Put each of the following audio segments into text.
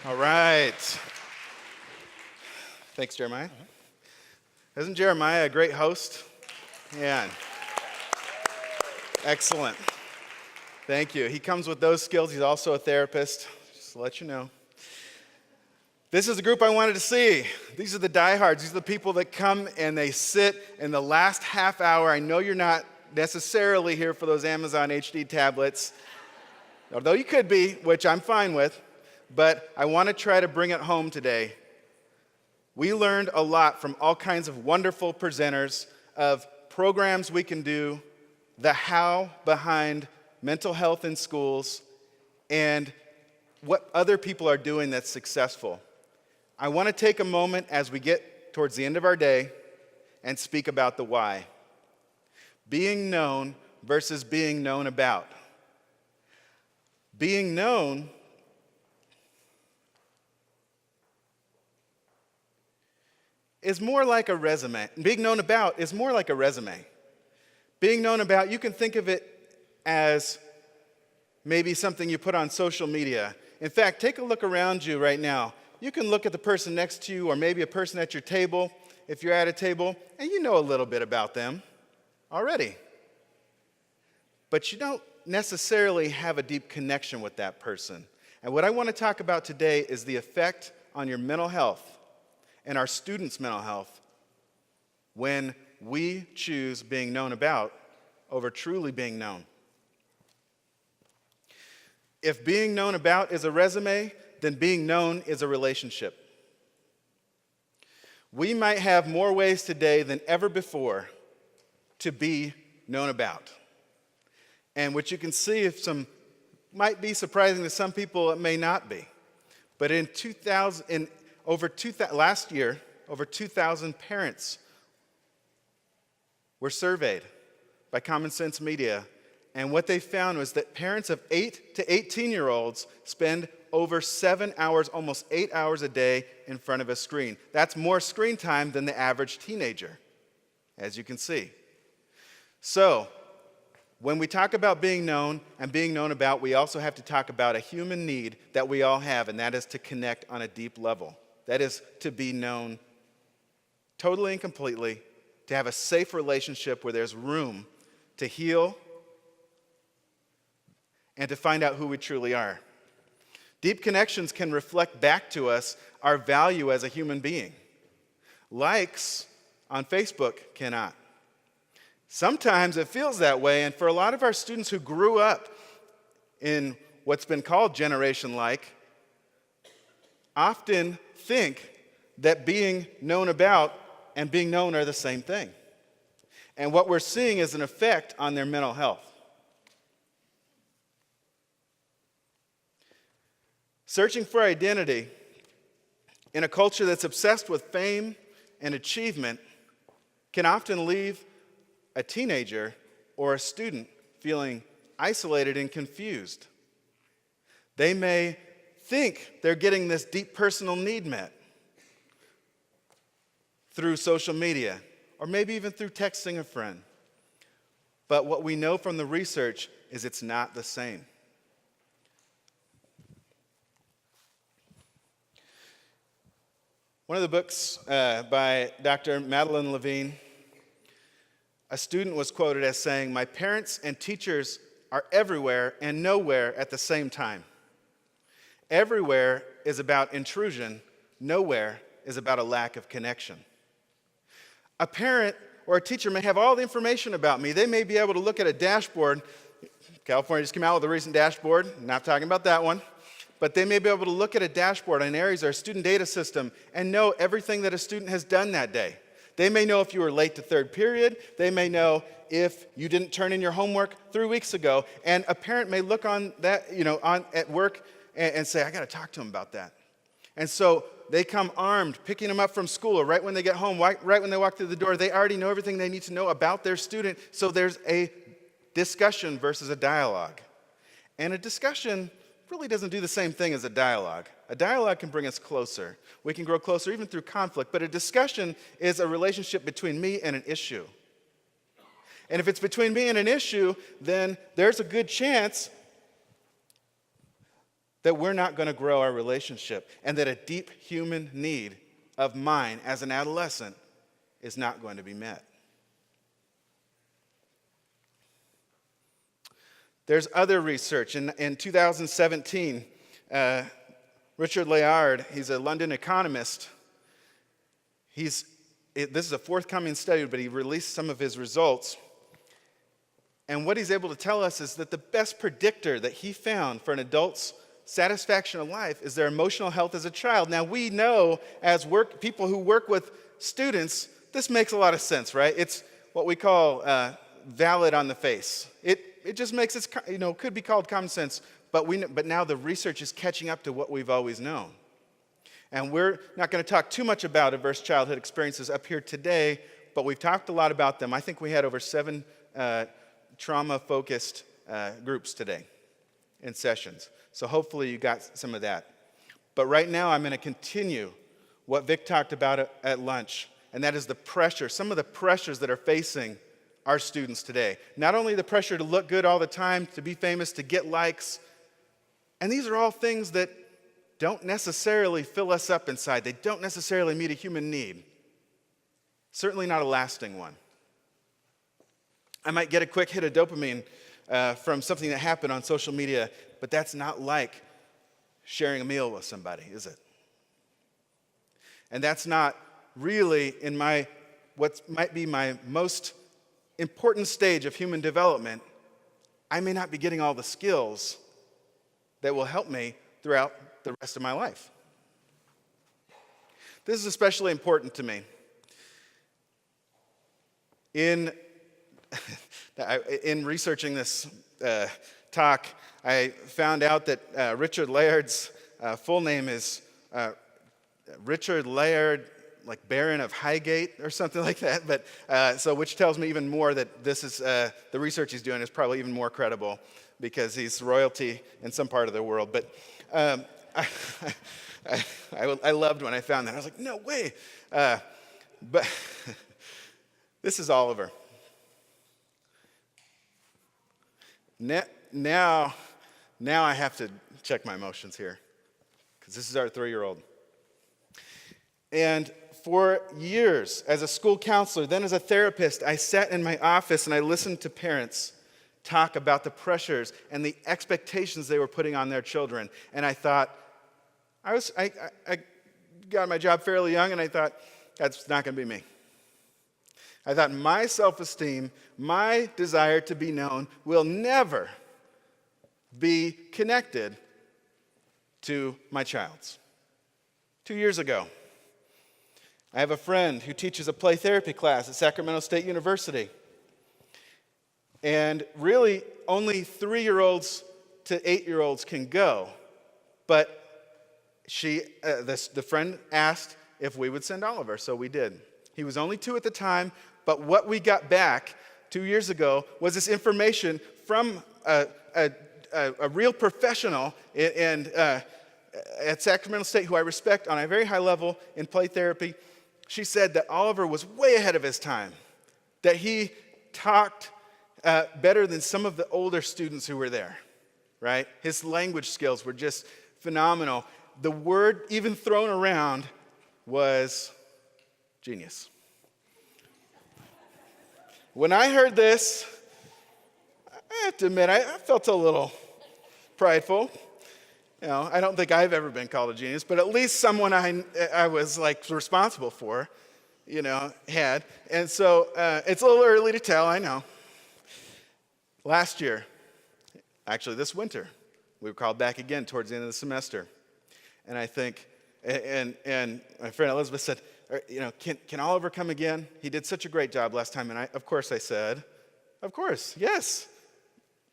All right. Thanks, Jeremiah. Isn't Jeremiah a great host? Yeah. Excellent. Thank you. He comes with those skills. He's also a therapist, just to let you know. This is the group I wanted to see. These are the diehards. These are the people that come and they sit in the last half hour. I know you're not necessarily here for those Amazon HD tablets, although you could be, which I'm fine with, but I want to try to bring it home today. We learned a lot from all kinds of wonderful presenters of programs we can do, the how behind mental health in schools, and what other people are doing that's successful. I want to take a moment as we get towards the end of our day and speak about the why. Being known versus being known about. Being known is more like a resume. Being known about is more like a resume. Being known about, you can think of it as maybe something you put on social media. In fact, take a look around you right now. You can look at the person next to you or maybe a person at your table, if you're at a table, and you know a little bit about them already. But you don't necessarily have a deep connection with that person. And what I want to talk about today is the effect on your mental health and our students' mental health when we choose being known about over truly being known. If being known about is a resume, then being known is a relationship. We might have more ways today than ever before to be known about. And what you can see if some might be surprising to some people, it may not be. But last year, over 2,000 parents were surveyed by Common Sense Media, and what they found was that parents of 8 to 18-year-olds spend over 7 hours, almost 8 hours a day in front of a screen. That's more screen time than the average teenager, as you can see. So, when we talk about being known and being known about, we also have to talk about a human need that we all have, and that is to connect on a deep level. That is to be known totally and completely, to have a safe relationship where there's room to heal and to find out who we truly are. Deep connections can reflect back to us our value as a human being. Likes on Facebook cannot. Sometimes it feels that way, and for a lot of our students who grew up in what's been called Generation Like, often think that being known about and being known are the same thing. And what we're seeing is an effect on their mental health. Searching for identity in a culture that's obsessed with fame and achievement can often leave a teenager or a student feeling isolated and confused. They may think they're getting this deep personal need met through social media, or maybe even through texting a friend. But what we know from the research is it's not the same. One of the books by Dr. Madeline Levine, a student was quoted as saying, "My parents and teachers are everywhere and nowhere at the same time. Everywhere is about intrusion. Nowhere is about a lack of connection." A parent or a teacher may have all the information about me. They may be able to look at a dashboard. California just came out with a recent dashboard. Not talking about that one. But they may be able to look at a dashboard on Aries, our student data system, and know everything that a student has done that day. They may know if you were late to third period. They may know if you didn't turn in your homework 3 weeks ago. And a parent may look on that, at work and say, I got to talk to them about that. And so they come armed, picking them up from school, or right when they get home, right when they walk through the door, they already know everything they need to know about their student. So there's a discussion versus a dialogue. And a discussion really doesn't do the same thing as a dialogue. A dialogue can bring us closer. We can grow closer even through conflict, but a discussion is a relationship between me and an issue. And if it's between me and an issue, then there's a good chance that we're not going to grow our relationship, and that a deep human need of mine as an adolescent is not going to be met. There's other research. In 2017, Richard Layard, he's a London economist. This is a forthcoming study, but he released some of his results. And what he's able to tell us is that the best predictor that he found for an adult's satisfaction of life is their emotional health as a child. Now, we know as people who work with students, this makes a lot of sense, right? It's what we call valid on the face. It just makes it, could be called common sense, but now the research is catching up to what we've always known. And we're not going to talk too much about adverse childhood experiences up here today, but we've talked a lot about them. I think we had over 7 trauma-focused groups today in sessions. So hopefully you got some of that. But right now I'm going to continue what Vic talked about at lunch, and that is the pressure, some of the pressures that are facing our students today. Not only the pressure to look good all the time, to be famous, to get likes, and these are all things that don't necessarily fill us up inside. They don't necessarily meet a human need. Certainly not a lasting one. I might get a quick hit of dopamine from something that happened on social media, but that's not like sharing a meal with somebody, is it? And that's not really in what might be my most important stage of human development. I may not be getting all the skills that will help me throughout the rest of my life. This is especially important to me. In researching this talk, I found out that Richard Layard's full name is Richard Layard, like Baron of Highgate or something like that. But which tells me even more that this is the research he's doing is probably even more credible because he's royalty in some part of the world. But I loved when I found that. I was like, no way. But this is Oliver. Now I have to check my emotions here because this is our 3-year-old. And for years, as a school counselor, then as a therapist, I sat in my office and I listened to parents talk about the pressures and the expectations they were putting on their children. And I thought, I got my job fairly young, and I thought, that's not going to be me. I thought my self-esteem, my desire to be known will never be connected to my child's. 2 years ago, I have a friend who teaches a play therapy class at Sacramento State University. And really, only 3-year-olds to 8-year-olds can go. But the friend asked if we would send Oliver, so we did. He was only 2 at the time, but what we got back 2 years ago was this information from a real professional at Sacramento State, who I respect on a very high level in play therapy. She said that Oliver was way ahead of his time, that he talked better than some of the older students who were there, right? His language skills were just phenomenal. The word even thrown around was genius. When I heard this, I have to admit, I felt a little prideful. I don't think I've ever been called a genius, but at least someone I was like responsible for, had. And so it's a little early to tell, I know. Last year, actually this winter, we were called back again towards the end of the semester. And I think, and my friend Elizabeth said, can Oliver come again? He did such a great job last time. And of course I said, of course, yes.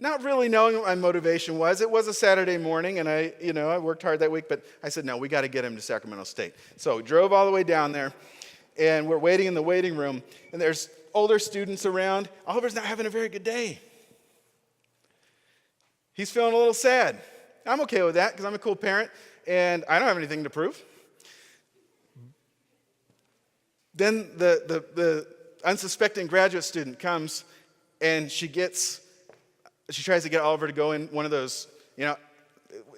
Not really knowing what my motivation was. It was a Saturday morning, and I worked hard that week, but I said, no, we got to get him to Sacramento State. So we drove all the way down there, and we're waiting in the waiting room, and there's older students around. Oliver's not having a very good day. He's feeling a little sad. I'm okay with that because I'm a cool parent, and I don't have anything to prove. Then the unsuspecting graduate student comes, and she tries to get Oliver to go in one of those,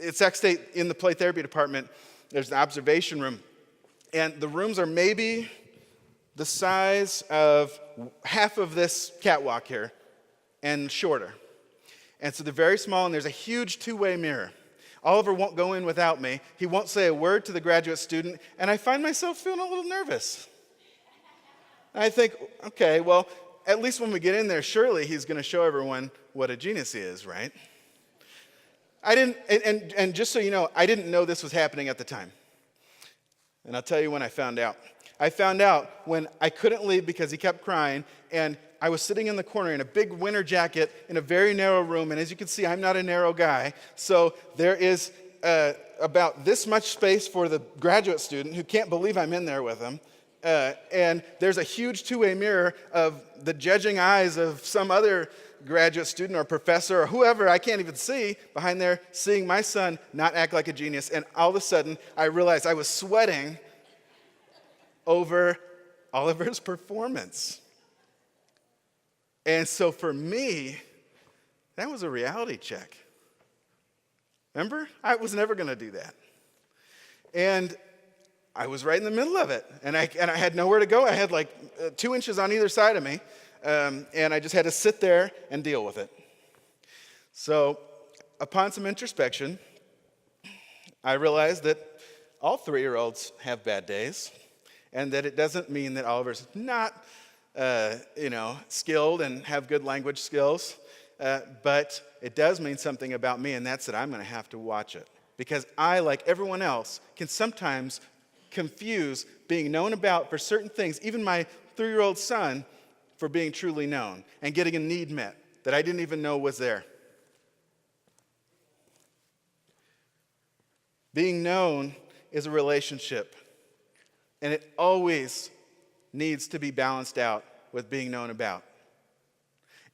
at Sac State in the play therapy department, there's an observation room. And the rooms are maybe the size of half of this catwalk here and shorter. And so they're very small, and there's a huge two-way mirror. Oliver won't go in without me. He won't say a word to the graduate student, and I find myself feeling a little nervous. And I think, okay, well, at least when we get in there, surely he's going to show everyone what a genius he is, right? I didn't, and just so you know, I didn't know this was happening at the time. And I'll tell you when I found out. I found out when I couldn't leave because he kept crying, and I was sitting in the corner in a big winter jacket in a very narrow room, and as you can see, I'm not a narrow guy, so there is about this much space for the graduate student who can't believe I'm in there with him, and there's a huge two-way mirror of the judging eyes of some other graduate student or professor or whoever I can't even see behind there, seeing my son not act like a genius, and all of a sudden, I realized I was sweating over Oliver's performance. And so for me, that was a reality check. Remember? I was never going to do that. And I was right in the middle of it. And I had nowhere to go. I had like 2 inches on either side of me. And I just had to sit there and deal with it. So upon some introspection, I realized that all 3-year-olds have bad days. And that it doesn't mean that Oliver's not skilled and have good language skills, but it does mean something about me, and that's that I'm going to have to watch it. Because I, like everyone else, can sometimes confuse being known about for certain things, even my 3-year-old son, for being truly known and getting a need met that I didn't even know was there. Being known is a relationship, and it always needs to be balanced out with being known about.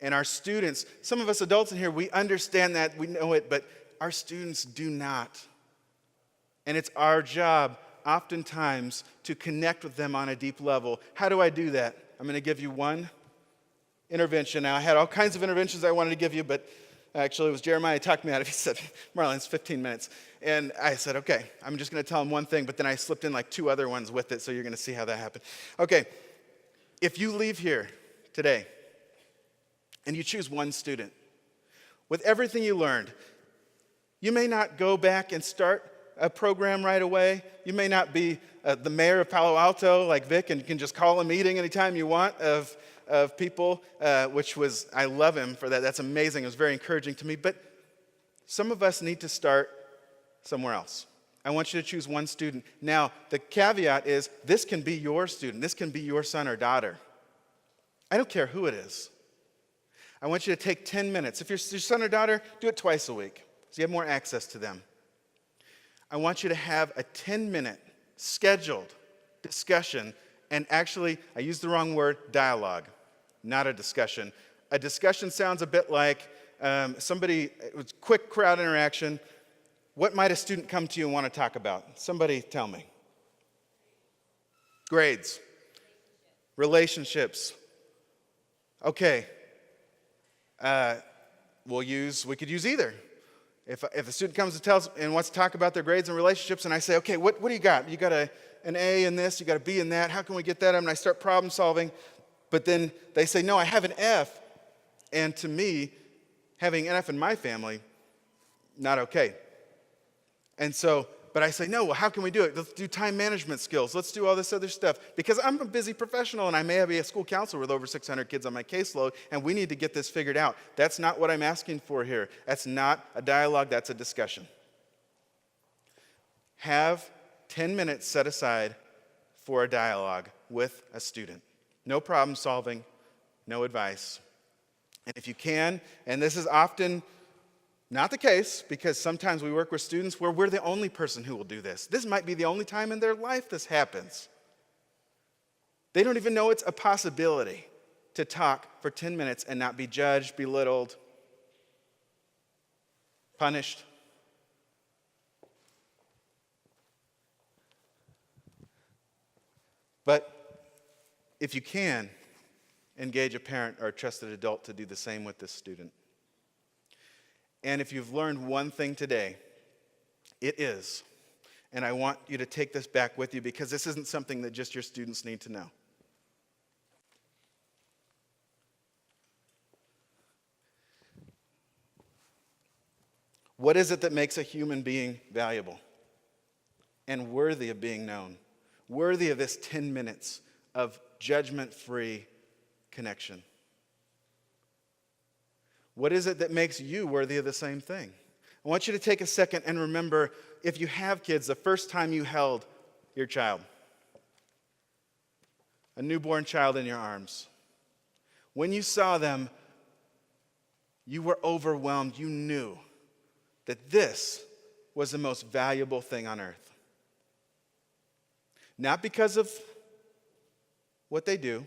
And our students, some of us adults in here, we understand that, we know it, but our students do not. And it's our job, oftentimes, to connect with them on a deep level. How do I do that? I'm going to give you one intervention. Now, I had all kinds of interventions I wanted to give you, but actually it was Jeremiah who talked me out of it. He said, Marlon, it's 15 minutes. And I said, okay, I'm just going to tell him one thing, but then I slipped in like 2 other ones with it, so you're going to see how that happened. Okay, if you leave here today and you choose one student, with everything you learned, you may not go back and start a program right away. You may not be the mayor of Palo Alto like Vic and can just call a meeting anytime you want of people, which was, I love him for that. That's amazing. It was very encouraging to me. But some of us need to start somewhere else. I want you to choose one student. Now, the caveat is this can be your student. This can be your son or daughter. I don't care who it is. I want you to take 10 minutes. If you're your son or daughter, do it twice a week so you have more access to them. I want you to have a 10-minute scheduled discussion, and actually, I used the wrong word, dialogue, not a discussion. A discussion sounds a bit like it was quick crowd interaction. What might a student come to you and want to talk about? Somebody tell me. Grades. Relationships. Okay. We could use either. If a student comes to tell us and wants to talk about their grades and relationships, and I say, okay, what do you got? You got an A in this, you got a B in that. How can we get that? And I start problem solving. But then they say, no, I have an F. And to me, having an F in my family, not okay. And so, but I say, no, well, how can we do it? Let's do time management skills. Let's do all this other stuff. Because I'm a busy professional, and I may be a school counselor with over 600 kids on my caseload, and we need to get this figured out. That's not what I'm asking for here. That's not a dialogue. That's a discussion. Have 10 minutes set aside for a dialogue with a student. No problem solving, no advice. And if you can, and this is often not the case, because sometimes we work with students where we're the only person who will do this. This might be the only time in their life this happens. They don't even know it's a possibility to talk for 10 minutes and not be judged, belittled, punished. But if you can, engage a parent or a trusted adult to do the same with this student. And if you've learned one thing today, It is. And I want you to take this back with you because this isn't something that just your students need to know. What is it that makes a human being valuable and worthy of being known? Worthy of this 10 minutes of judgment-free connection? What is it that makes you worthy of the same thing? I want you to take a second and remember, if you have kids, the first time you held your child, a newborn child in your arms. When you saw them, you were overwhelmed. You knew that this was the most valuable thing on earth. Not because of what they do,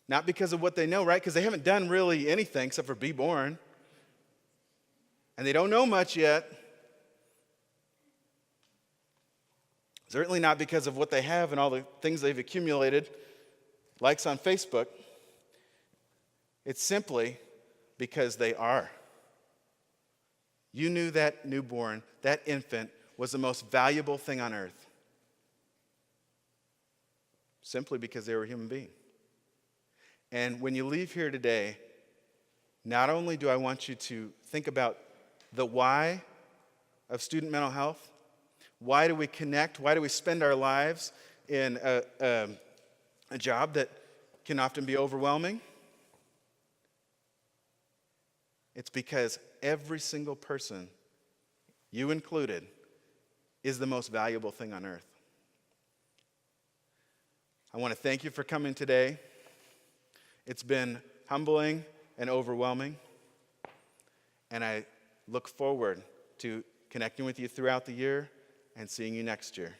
not because of what they know, right? Because they haven't done really anything except for be born. And they don't know much yet. Certainly not because of what they have and all the things they've accumulated, likes on Facebook. It's simply because they are. You knew that newborn, that infant, was the most valuable thing on earth. Simply because they were a human being. And when you leave here today, not only do I want you to think about the why of student mental health, why do we connect, why do we spend our lives in a job that can often be overwhelming? It's because every single person, you included, is the most valuable thing on earth. I want to thank you for coming today. It's been humbling and overwhelming, and I look forward to connecting with you throughout the year and seeing you next year.